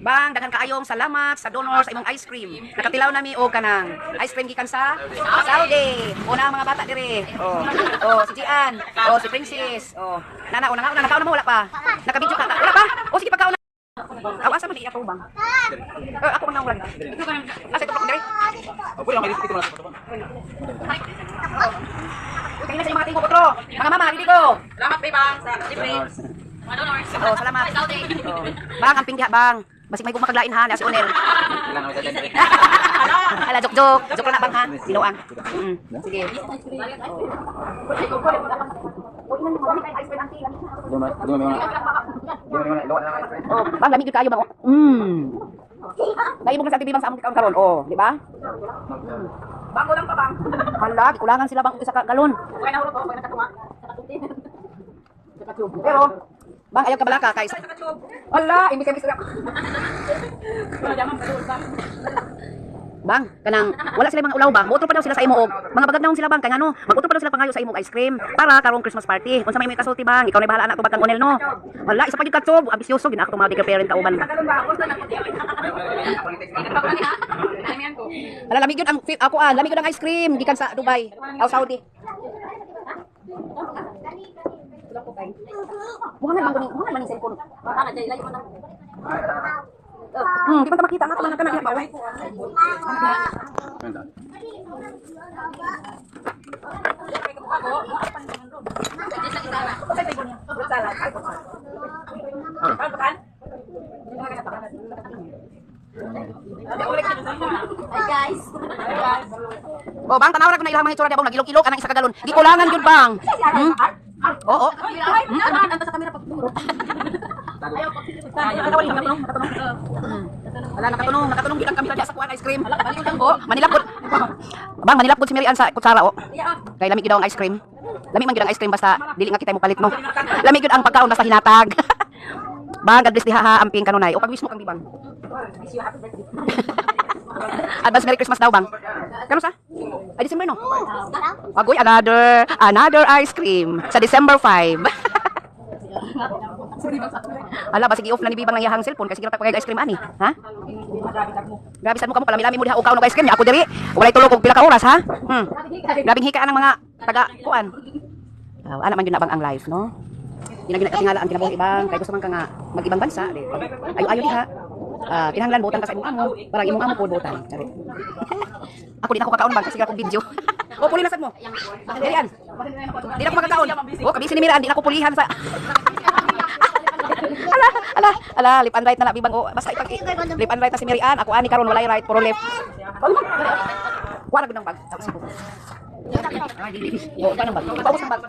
Bang, daghan kaayong salamat sa donor sa imong ice cream. Nakatilaw nami og kanang ice cream gikan sa Saudi. Una ang mga bata dire. Si Gian. Si Princess. Nana, una nga, nakaon na mo, wala pa. Nakabidyo ka. Wala pa? Sige, pagkaon na. Asa man iya ko bang? Ako man nang lagi. Asa ito dire? Pwede lang, may dito na. Kaya na sa mga tingko potro. Mga mama, hindi ko. Salamat bang sa libre. Salamat. Bang, ang pingga bang. Basig may gumakaglain ha, si Onel. Ala, joke. Joke lang na bang ha? Binuang. Sige. Bang, lamig kayo bang? Naibog na sa TV bang sa among karon. Di ba? Bang ko lang pa bang. Hala, kulangan sila bang isa ka galon. Okay na hulog ko, okay na katunga. Pero, bang ayaw ka balaka kay. Hala, imbis-imbis na. Bang, kanang wala sila mga ulaw ba? Motor pa daw sila sa imo og mga bagagnaon sila bang kay ngano? Mag-utro pa daw sila pangayo sa imong ice cream para karong Christmas party. Unsa may kasulti bang? Ikaw na bahala anak ko batang Onel no. Wala isa pa gyud katsob, ambisyoso gina ako tong mga bigger parent ka uban. Hala lamig gyud ang ako lamig gyud ang ice cream gikan sa Dubai, o Saudi. Buhangan man ni cellphone. Baka na dai layo man. Di ba makita nga man kana diha ba? Hi guys. Bang, tanaw ra ko na ilang mga itsura diha bang nagilok-ilok anang isa ka galon. Gikulangan gyud bang. Oo. Anta sa camera pag. Wala nakatunong gid ang kamera diha sa kuan ice cream. Manilapod. Bang, manilapod si Marian sa kutsara Kay lamig gyud ang ice cream. Lamig man gyud ang ice cream basta dili nga kita mo palit no. Lamig gyud ang pagkaon basta hinatag. Bang, God bless diha ha amping kanunay. O pag-wish mo kang bibang. Advance Merry Christmas daw bang. Kano sa? Ay December no. Agoy another ice cream sa December 5. Ala ba sige off na ni bibang ng iyahang cellphone kasi gira pagay ice cream ani, ha? Grabe sad mo kamo kalami-lami mo diha og kaon og ice cream ako diri. Walay tulog og pila ka oras ha? Grabing hika ang mga taga kuan. Ana man gyud na bang ang live no? Ginaginatingala ang kinabuhi ibang kay gusto man ka nga mag-ibang bansa di. Ayo diha. Kinahanglan butan ka sa imong amo, parang imong amo po butan. Ako di na ako kakaon bang kasi gira kong video. Puli na sad mo. Dirian. Di na ako makakaon. Kabisi ni Miraan, di na ako pulihan sa. Ala, lip and right na na bibang basta ipag lip and right na si Marian, ako ani karon walay right puro left. Wala gud nang bag. Kanang bag. Paubos ang bag.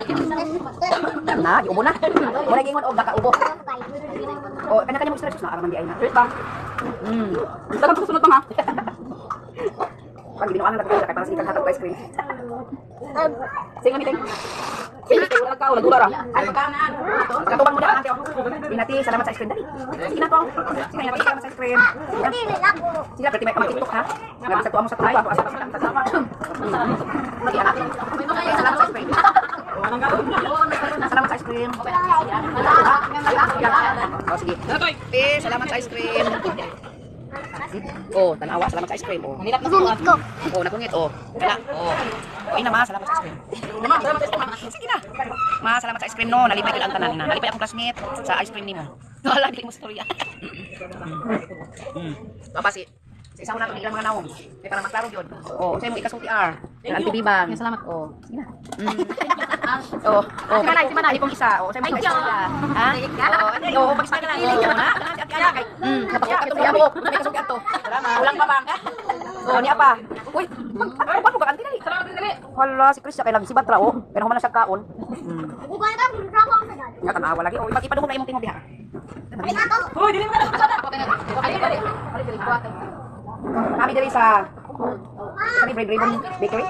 Na, giubo na. Wala gingon og nakaubo. Kanya-kanya mo stretch na araman di ay na. Bang. Dagan ko sunod bang ha. Pag binuan na kay para sa ikan hatag ice cream. Sige ni Sige, wala ka, wala gura. Ay pagkanan. Katuban mo na ante ako. Binati, salamat sa ice cream dali. Sige na to. Sige na salamat sa ice cream. Sige, pwede may TikTok ha. Ngayon sa tuwa mo sa tulay, asa sa kasama. Sige anak. Salamat sa ice cream. Salamat sa ice cream. Sige. Salamat sa ice cream. Tanawa, salamat sa ice cream. Nilap na suot. Nagungit. Wala. Ina ma, salamat sa ice cream. Sige na. Ma, salamat sa ice cream no. Nalipay ko ang tanan na. Nalipay akong classmate sa ice cream nimo. Wala dili mo storya. Papasi. Sa isa mo nato ilang mga naong. Kay para maklaro gyud. Unsay mo ikasulti R. Ang antibibang. Salamat. Sige na. Si Manay pong isa. Unsay mo ikasulti ha? Pag sa kanila. Kay. Napakita sa yabo. May kasulti ato. Ulang pa bang? Ni apa? Uy, paano ka kanti dali? Salamat dali. Hala, si Chris kay nagsibat ra Pero man na siya kaon. Nga tanawa lagi. Ipadungog na imong tingog diha. Hoy, dili mo na. Kami diri sa Bread Ribbon Bakery.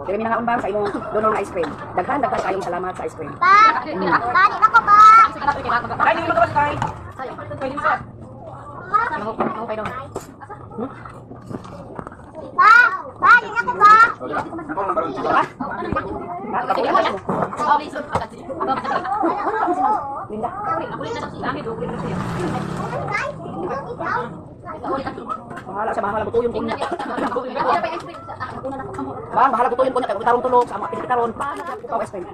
Dili mi nangaon bang sa imong donor na ice cream. Daghan sa imong salamat sa ice cream. Ay, dili mo ka ba kay? Pwede mo sa. Ako pay daw. Linda. Bahala siya, bahala butuyon ko niya. Bang, bahala butuyon ko niya, kaya tarong tulog, sa mga pinipitaron. Ikaw, ice cream.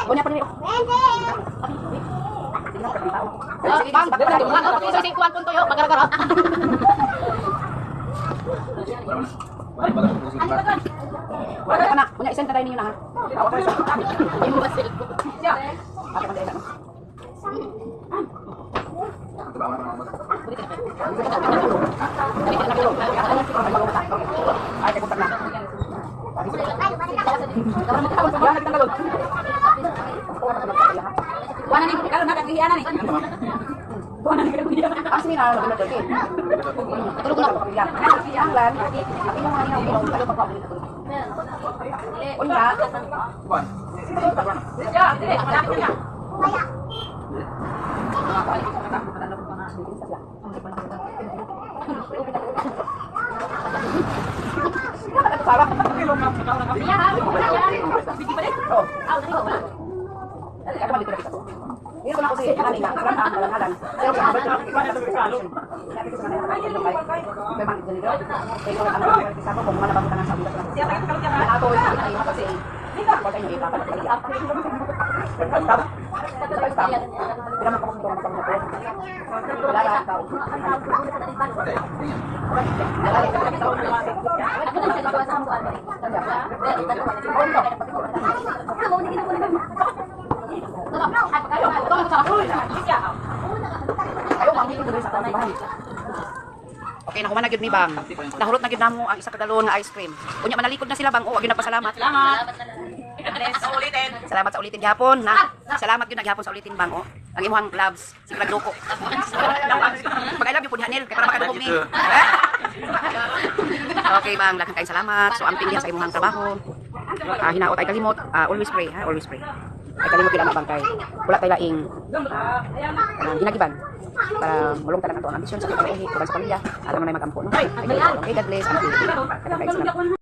Kunya pa niyo. Bang, ako sa sikuan punto yo, magara-gara. Wala ka na, kunya isend ka tayo ninyo na ha. Ako tayo sa Yung basil ko. Ate pa tayo. Ay, kapunta na. Yan, nagtanggalon. Kuana ni kalau nak kagiyan ni. Kuana ni kagiyan. Ang sinina, nagulog ko. Tulog na ako. Ang lan, ang inyong mga inaw, ano pa pa. Unya. Ya, dili, malapit na. Sarap. Iya, bigi balik. Oh. Aw, dali ko. Ako man dito na kita. Dito na ako si kanina, karan ang dalangalan. Pero sa abot na kita sa salo. Sabi ko sa kanila, may bang dito. Pero ang isa ko kung malabang ka na sa ulas na. Ako ay kasi wala niyo ipapalit ka liya. Stop. Pero mo ko sa mga wala lang tao. Okay, nakuha na gyud mi bang. Nahurot na gyud namo ang isa ka dalon nga ice cream. Unya manalikod na sila bang. Oh, gyud nagpasalamat. Salamat. Salamat sa ulitin gihapon na. Salamat gyud naghapon sa ulitin bang. Oh, ang imong gloves si Pagduko. Pag I love you po Hanel kay para makadugog ni. Okay bang, daghang kayong salamat. So amping diha sa imong trabaho. Hinaot ay kalimot, always pray ha, always pray. Ay kalimot pila na bang kay wala tay laing hinagiban para mulong tanan ato ang ambisyon sa pag-uhi sa pamilya alam na may magampo no. Okay, God bless. Daghang kayong salamat.